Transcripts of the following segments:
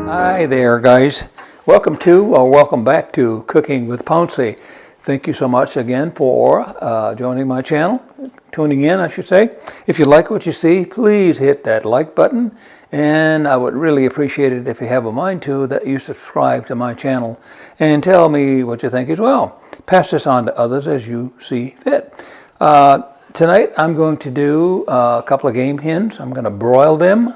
Hi there, guys. Welcome to or welcome back to Cooking with Pouncy. Thank you so much again for joining my channel, tuning in, I should say. If you like what you see, please hit that like button, and I would really appreciate it if you have a mind to that you subscribe to my channel and tell me what you think as well. Pass this on to others as you see fit. Tonight I'm going to do a couple of game hens. I'm going to broil them.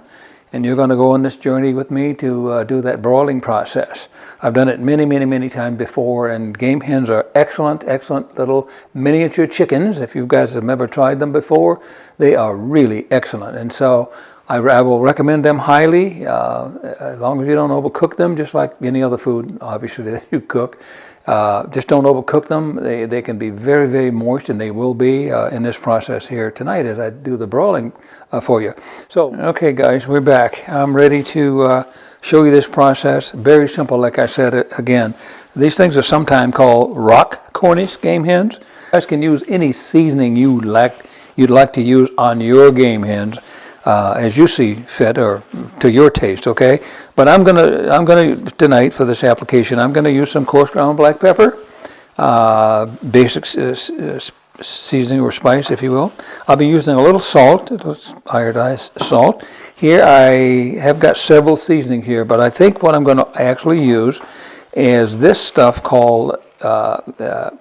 And you're going to go on this journey with me to do that broiling process. I've done it many times before, and game hens are excellent little miniature chickens. If you guys have ever tried them before, they are really excellent. And so I will recommend them highly, as long as you don't overcook them, just like any other food, obviously, that you cook. Just don't overcook them. They can be very moist, and they will be in this process here tonight as I do the broiling for you. So, okay guys, we're back. I'm ready to show you this process. Very simple, like I said again. These things are sometimes called rock Cornish game hens. You guys can use any seasoning you'd like to use on your game hens. As you see fit or to your taste, okay? But I'm gonna tonight for this application, I'm gonna use some coarse ground black pepper, basic seasoning or spice, if you will. I'll be using a little salt, iodized salt. Here I have got several seasonings here, but I think what I'm going to actually use is this stuff called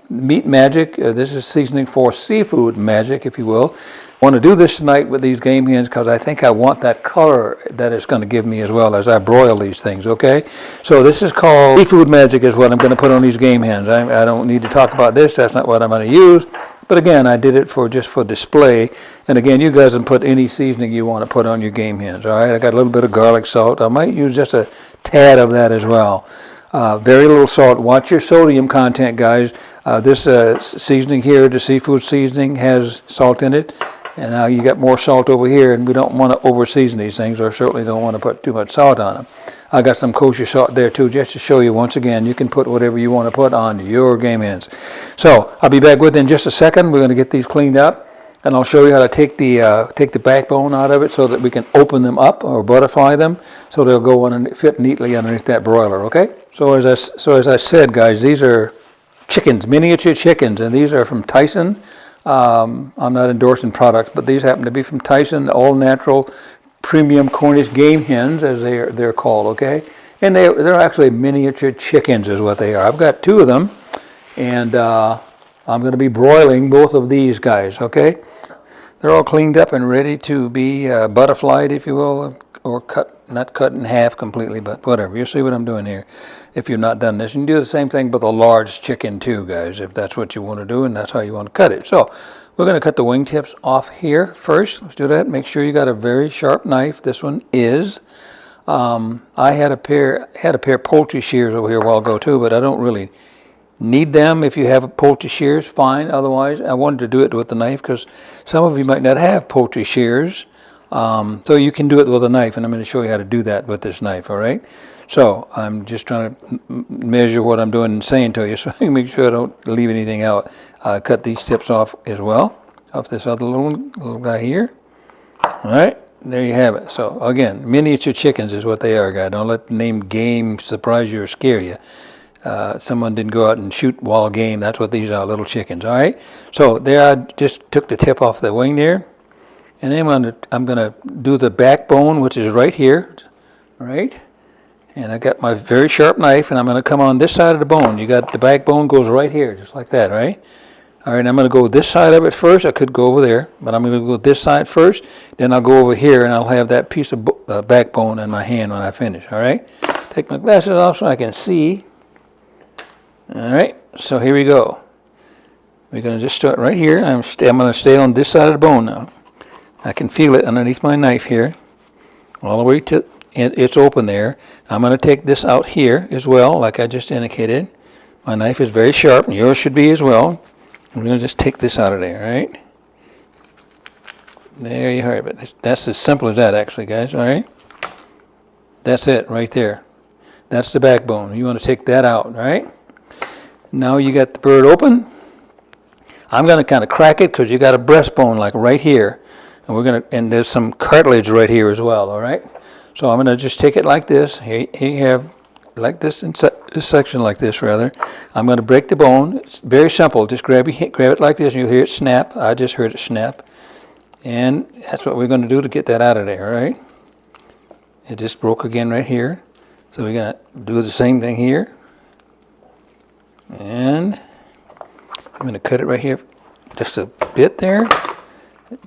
Meat Magic. This is seasoning for seafood magic, if you will. I want to do this tonight with these game hens because I think I want that color that it's going to give me as well as I broil these things, okay? So this is called seafood magic is what I'm going to put on these game hens. I don't need to talk about this. That's not what I'm going to use. But again, I did it just for display. And again, you guys can put any seasoning you want to put on your game hens, all right? I got a little bit of garlic salt. I might use just a tad of that as well. Very little salt. Watch your sodium content, guys. This seasoning here, the seafood seasoning, has salt in it. And now you got more salt over here, and we don't want to over season these things, or certainly don't want to put too much salt on them. I got some kosher salt there too, just to show you once again, you can put whatever you want to put on your game hens. So I'll be back with you in just a second. We're going to get these cleaned up, and I'll show you how to take the backbone out of it so that we can open them up or butterfly them, so they'll go on and fit neatly underneath that broiler. Okay? So as I said, guys, these are chickens, miniature chickens, and these are from Tyson. I'm not endorsing products, but these happen to be from Tyson, all natural premium Cornish game hens, as they're called, okay? And they're actually miniature chickens is what they are. I've got two of them, and I'm going to be broiling both of these guys, okay? They're all cleaned up and ready to be butterflied, if you will, or not cut in half completely, but whatever. You see what I'm doing here if you've not done this. You can do the same thing with a large chicken too, guys, if that's what you want to do and that's how you want to cut it. So we're going to cut the wingtips off here first. Let's do that. Make sure you got a very sharp knife. This one is. I had a pair of poultry shears over here a while ago too, but I don't really need them. If you have poultry shears, fine. Otherwise, I wanted to do it with the knife because some of you might not have poultry shears. So you can do it with a knife, and I'm going to show you how to do that with this knife, all right? So I'm just trying to measure what I'm doing and saying to you so I can make sure I don't leave anything out. Cut these tips off as well, off this other little guy here. All right, there you have it. So again, miniature chickens is what they are, guys. Don't let the name game surprise you or scare you. Someone didn't go out and shoot wild game. That's what these are, little chickens, all right? So there, I just took the tip off the wing there. And then I'm gonna do the backbone, which is right here, all right? And I got my very sharp knife, and I'm gonna come on this side of the bone. You got the backbone goes right here, just like that, right? All right, I'm gonna go this side of it first. I could go over there, but I'm gonna go this side first. Then I'll go over here, and I'll have that piece of backbone in my hand when I finish, all right? Take my glasses off so I can see. All right, so here we go. We're gonna just start right here. I'm gonna stay on this side of the bone now. I can feel it underneath my knife here, all the way to it's open there. I'm going to take this out here as well, like I just indicated. My knife is very sharp, and yours should be as well. I'm going to just take this out of there, right? There you have it. That's as simple as that, actually, guys, all right? That's it right there. That's the backbone. You want to take that out, right? Now you got the bird open. I'm going to kind of crack it because you got a breastbone like right here. And there's some cartilage right here as well, all right? So I'm going to just take it like this. Here you have like this, this section like this rather. I'm going to break the bone. It's very simple. Just grab it like this and you'll hear it snap. I just heard it snap. And that's what we're going to do to get that out of there, all right? It just broke again right here. So we're going to do the same thing here. And I'm going to cut it right here just a bit there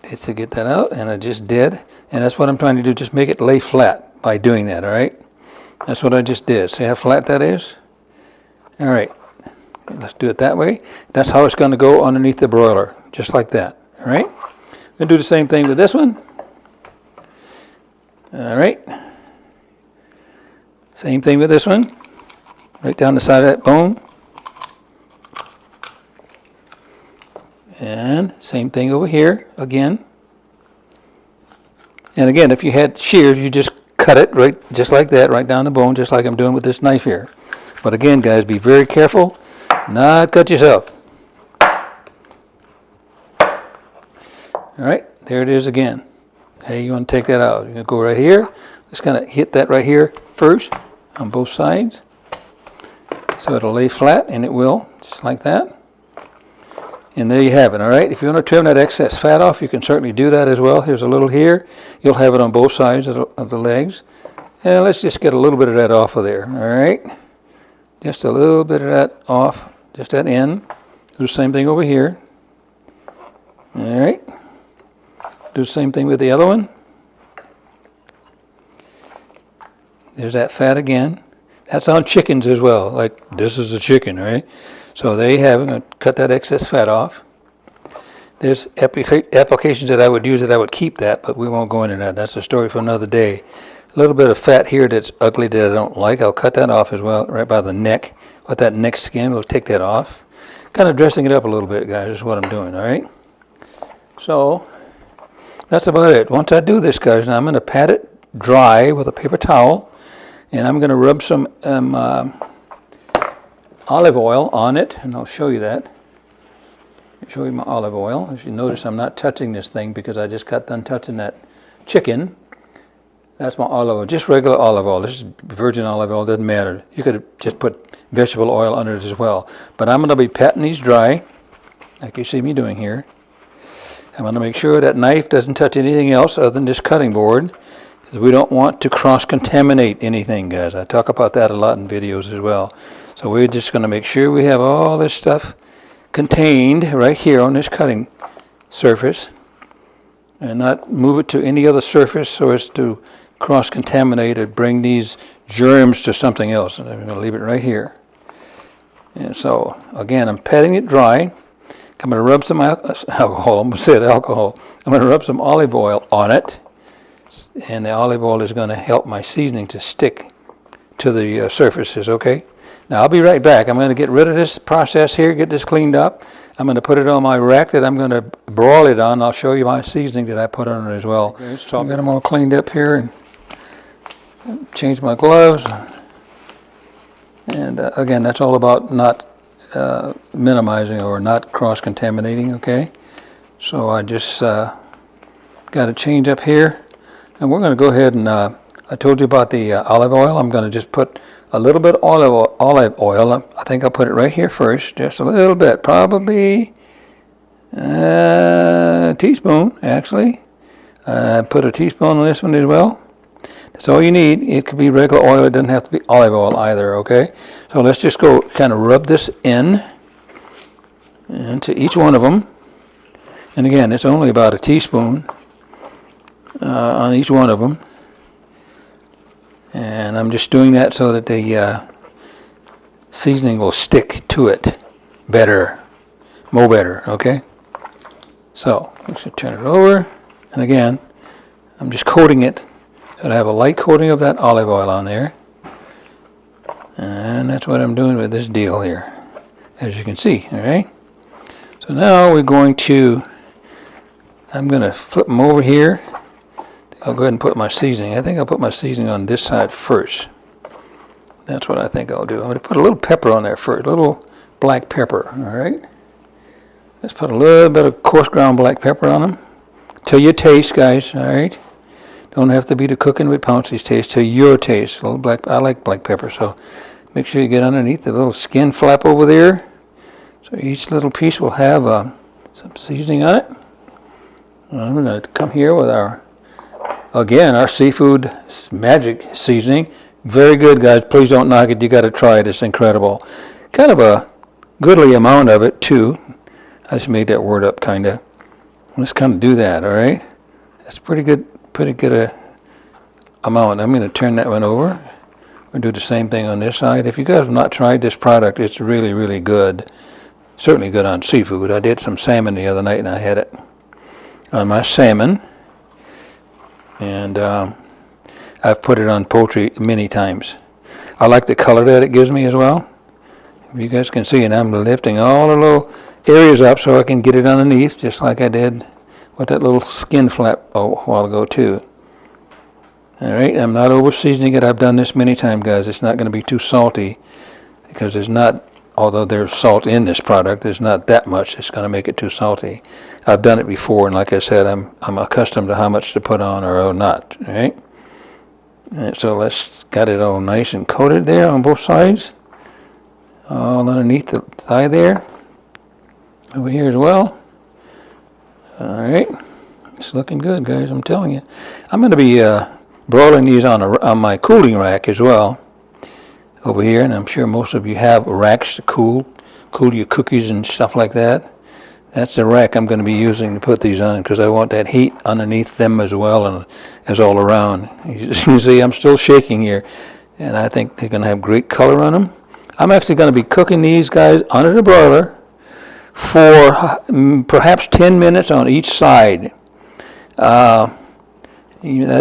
just to get that out, and I just did. And that's what I'm trying to do, just make it lay flat by doing that, all right? That's what I just did. See how flat that is? All right, let's do it that way. That's how it's going to go underneath the broiler, just like that, all right? We're going to do the same thing with this one. All right. Same thing with this one. Right down the side of that bone. And same thing over here again. And again, if you had shears, you just cut it right just like that, right down the bone, just like I'm doing with this knife here. But again, guys, be very careful, not cut yourself. All right, there it is again. Hey, you want to take that out. You're going to go right here. Just kind of hit that right here first on both sides. So it'll lay flat, and it will, just like that. And there you have it, all right? If you want to trim that excess fat off, you can certainly do that as well. Here's a little here. You'll have it on both sides of the legs. And let's just get a little bit of that off of there, all right? Just a little bit of that off, just that end. Do the same thing over here. All right. Do the same thing with the other one. There's that fat again. That's on chickens as well. Like this is a chicken, right? So there you have it. I'm going to cut that excess fat off. There's applications that I would use that I would keep that, but we won't go into that. That's a story for another day. A little bit of fat here that's ugly that I don't like. I'll cut that off as well, right by the neck. With that neck skin, we'll take that off. Kind of dressing it up a little bit, guys, is what I'm doing, all right? So that's about it. Once I do this, guys, now I'm going to pat it dry with a paper towel, and I'm going to rub some olive oil on it, and I'll show you that. I'll show you my olive oil. As you notice, I'm not touching this thing because I just got done touching that chicken. That's my olive oil, just regular olive oil. This is virgin olive oil, doesn't matter. You could just put vegetable oil under it as well. But I'm going to be patting these dry, like you see me doing here. I'm going to make sure that knife doesn't touch anything else other than this cutting board, because we don't want to cross-contaminate anything, guys. I talk about that a lot in videos as well. So we're just going to make sure we have all this stuff contained right here on this cutting surface, and not move it to any other surface so as to cross-contaminate or bring these germs to something else. And I'm going to leave it right here. And so, again, I'm patting it dry. I'm going to rub some alcohol. I'm going to say alcohol. I'm going to rub some olive oil on it, and the olive oil is going to help my seasoning to stick to the surfaces, okay? Now, I'll be right back. I'm going to get rid of this process here, get this cleaned up. I'm going to put it on my rack that I'm going to broil it on. I'll show you my seasoning that I put on it as well. Okay, so I'll get them all cleaned up here and change my gloves. And again, that's all about not minimizing or not cross-contaminating, okay? So I just got to change up here. And we're going to go ahead and, I told you about the olive oil. I'm going to just put a little bit of olive oil. I think I'll put it right here first, just a little bit, probably a teaspoon, actually. Put a teaspoon on this one as well. That's all you need. It could be regular oil. It doesn't have to be olive oil either, okay? So let's just go kind of rub this in into each one of them. And again, it's only about a teaspoon on each one of them. And I'm just doing that so that the seasoning will stick to it better, more better, okay? So, let's just turn it over. And again, I'm just coating it so I have a light coating of that olive oil on there. And that's what I'm doing with this deal here, as you can see, all right? So now we're going to, I'm going to flip them over here. I'll go ahead and put my seasoning. I think I'll put my seasoning on this side first. That's what I think I'll do. I'm going to put a little pepper on there first, a little black pepper, all right? Let's put a little bit of coarse ground black pepper on them. To your taste, guys, all right? Don't have to be to cooking with Pouncy's taste, to your taste. A little black. I like black pepper, so make sure you get underneath the little skin flap over there. So each little piece will have some seasoning on it. I'm going to come here with our seafood magic seasoning. Very good, guys. Please don't knock it. You got to try it. It's incredible. Kind of a goodly amount of it too. I just made that word up, kind of. Let's kind of do that. All right. That's pretty good amount. I'm going to turn that one over. We'll do the same thing on this side. If you guys have not tried this product, it's really, really good. Certainly good on seafood. I did some salmon the other night, and I had it on my salmon. And I've put it on poultry many times. I like the color that it gives me as well. If you guys can see, and I'm lifting all the little areas up so I can get it underneath, just like I did with that little skin flap a while ago too. All right, I'm not over seasoning it. I've done this many times, guys. It's not going to be too salty because there's not, although there's salt in this product, there's not that much that's going to make it too salty. I've done it before, and like I said, I'm accustomed to how much to put on or not. All right. And so let's got it all nice and coated there on both sides, all underneath the thigh there, over here as well. All right, it's looking good, guys. I'm telling you. I'm going to be broiling these on my cooling rack as well over here, and I'm sure most of you have racks to cool your cookies and stuff like that. That's the rack I'm going to be using to put these on because I want that heat underneath them as well and as all around. You can see I'm still shaking here, and I think they're going to have great color on them. I'm actually going to be cooking these guys under the broiler for perhaps 10 minutes on each side. That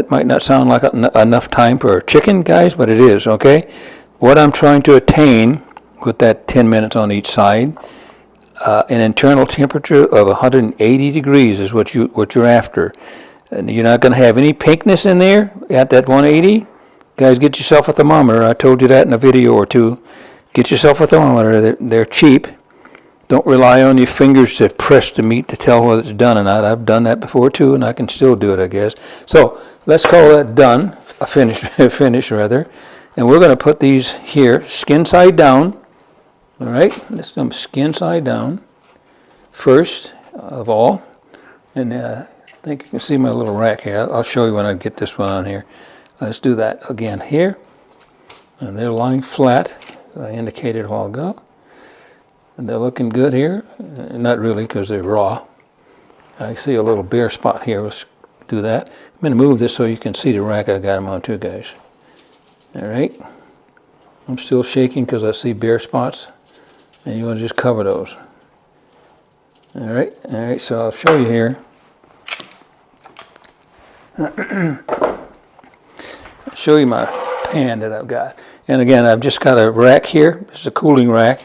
might not sound like enough time for a chicken, guys, but it is, okay? What I'm trying to attain with that 10 minutes on each side, an internal temperature of 180 degrees is what you're after. And you're not going to have any pinkness in there at that 180. Guys, get yourself a thermometer. I told you that in a video or two. Get yourself a thermometer. They're cheap. Don't rely on your fingers to press the meat to tell whether it's done or not. I've done that before too, and I can still do it, I guess. So let's call that done, a finish rather. And we're going to put these here, skin side down. All right, let's do them skin side down first of all. And I think you can see my little rack here. I'll show you when I get this one on here. Let's do that again here. And they're lying flat, as I indicated a while ago. And they're looking good here. Not really because they're raw. I see a little bare spot here. Let's do that. I'm going to move this so you can see the rack I got them on too, guys. All right. I'm still shaking because I see bare spots. And you want to just cover those. All right. So I'll show you here. I'll show you my pan that I've got. And again, I've just got a rack here. It's a cooling rack.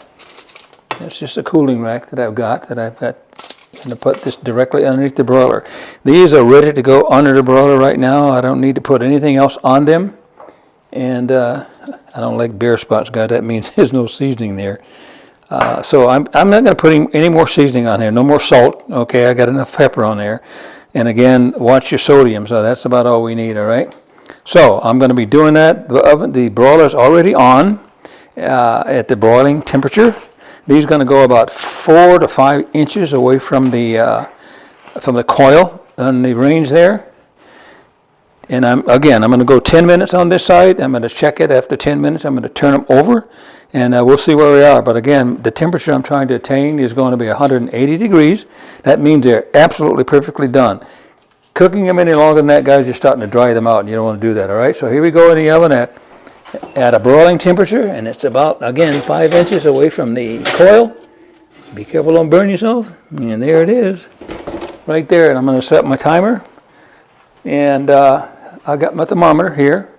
It's just a cooling rack that I've got. I'm going to put this directly underneath the broiler. These are ready to go under the broiler right now. I don't need to put anything else on them. And I don't like bare spots, guys. That means there's no seasoning there. So I'm not going to put any more seasoning on here. No more salt. Okay, I got enough pepper on there. And again, watch your sodium. So that's about all we need, all right? So I'm going to be doing that. The broiler's already on at the broiling temperature. These are going to go about 4 to 5 inches away from the coil on the range there. And I'm going to go 10 minutes on this side. I'm going to check it after 10 minutes. I'm going to turn them over, and we'll see where we are. But again, the temperature I'm trying to attain is going to be 180 degrees. That means they're absolutely perfectly done. Cooking them any longer than that, guys, you're starting to dry them out, and you don't want to do that, all right? So here we go in the oven at a broiling temperature, and it's about, again, 5 inches away from the coil. Be careful, don't burn yourself. And there it is, right there. And I'm going to set my timer. And I got my thermometer here.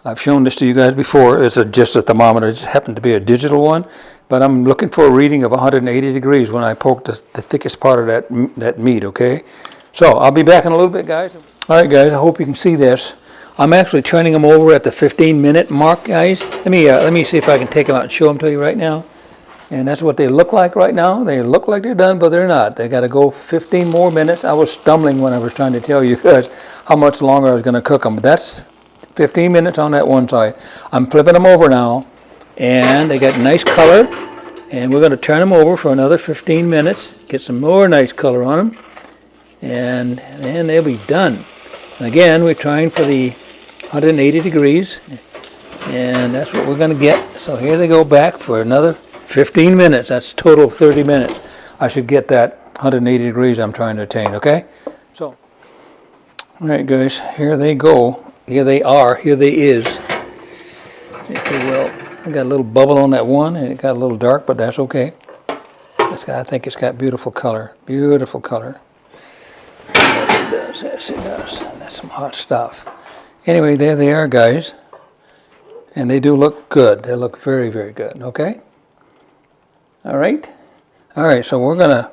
I've shown this to you guys before. It's just a thermometer. It just happened to be a digital one. But I'm looking for a reading of 180 degrees when I poke the thickest part of that meat, okay? So I'll be back in a little bit, guys. All right, guys, I hope you can see this. I'm actually turning them over at the 15-minute mark, guys. Let me see if I can take them out and show them to you right now. And that's what they look like right now. They look like they're done, but they're not. They got to go 15 more minutes. I was stumbling when I was trying to tell you guys how much longer I was going to cook them. But that's 15 minutes on that one side. I'm flipping them over now, and they got nice color. And we're going to turn them over for another 15 minutes, get some more nice color on them, and then they'll be done. Again, we're trying for the 180 degrees, and that's what we're going to get. So here they go back for another 15 minutes. That's total 30 minutes. I should get that 180 degrees I'm trying to attain, okay? So, all right, guys, here they go. Here they are. Here they is, if you will. I got a little bubble on that one, and it got a little dark, but that's okay. I think it's got beautiful color. Beautiful color. Yes, it does. Yes, it does. That's some hot stuff. Anyway, there they are, guys. And they do look good. They look very, very good, okay? All right. All right, so we're going to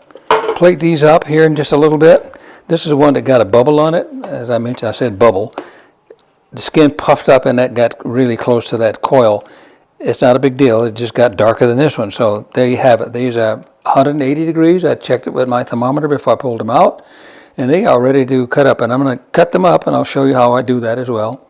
plate these up here in just a little bit. This is one that got a bubble on it. As I mentioned, I said bubble. The skin puffed up, and that got really close to that coil. It's not a big deal. It just got darker than this one. So there you have it. These are 180 degrees. I checked it with my thermometer before I pulled them out. And they are ready to cut up. And I'm going to cut them up, and I'll show you how I do that as well.